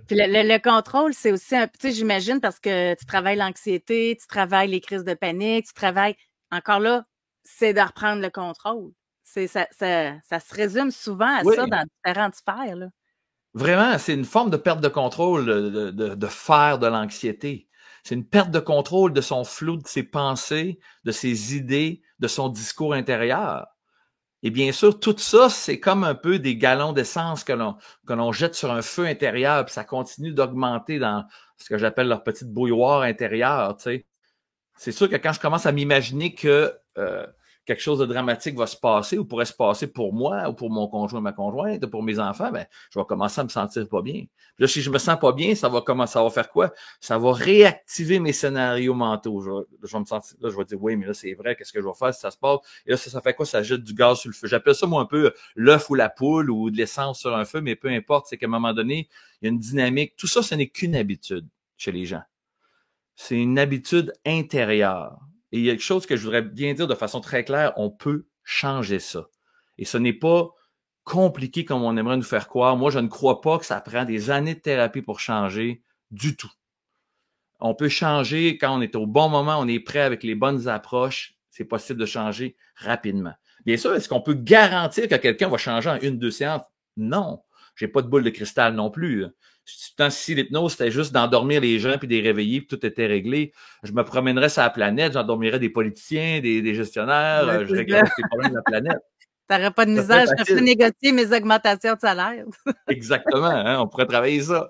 Puis le contrôle, c'est aussi un, tu sais, j'imagine parce que tu travailles l'anxiété, tu travailles les crises de panique, tu travailles, encore là, c'est de reprendre le contrôle. Ça se résume souvent à ça Oui, dans différentes sphères, là. vraiment, c'est une forme de perte de contrôle de faire de l'anxiété. C'est une perte de contrôle de son flou, de ses pensées, de ses idées, de son discours intérieur. Et bien sûr, tout ça, c'est comme un peu des gallons d'essence que l'on jette sur un feu intérieur, puis ça continue d'augmenter dans ce que j'appelle leur petite bouilloire intérieure, tu sais. C'est sûr que quand je commence à m'imaginer que quelque chose de dramatique va se passer ou pourrait se passer pour moi ou pour mon conjoint, ma conjointe, pour mes enfants, ben, je vais commencer à me sentir pas bien. Puis là, si je me sens pas bien, ça va faire quoi? Ça va réactiver mes scénarios mentaux. Je vais me sentir, là, je vais dire, oui, mais là, c'est vrai, qu'est-ce que je vais faire si ça se passe? Et là, ça fait quoi? Ça jette du gaz sur le feu. J'appelle ça, moi, un peu l'œuf ou la poule ou de l'essence sur un feu, mais peu importe, c'est qu'à un moment donné, il y a une dynamique. Tout ça, ce n'est qu'une habitude chez les gens. C'est une habitude intérieure. Et il y a quelque chose que je voudrais bien dire de façon très claire, on peut changer ça. Et ce n'est pas compliqué comme on aimerait nous faire croire. Moi, je ne crois pas que ça prend des années de thérapie pour changer du tout. On peut changer quand on est au bon moment, on est prêt avec les bonnes approches. C'est possible de changer rapidement. Bien sûr, est-ce qu'on peut garantir que quelqu'un va changer en une, deux séances? Non. J'ai pas de boule de cristal non plus. Tant si l'hypnose, c'était juste d'endormir les gens puis de les réveiller puis tout était réglé, je me promènerais sur la planète, j'endormirais des politiciens, des gestionnaires, Ben, je c'est ça. réglerais tous les problèmes de la planète. T'aurais pas de Ça serait misère, je te ferais facile. négocier mes augmentations de salaire. Exactement, hein, on pourrait travailler ça.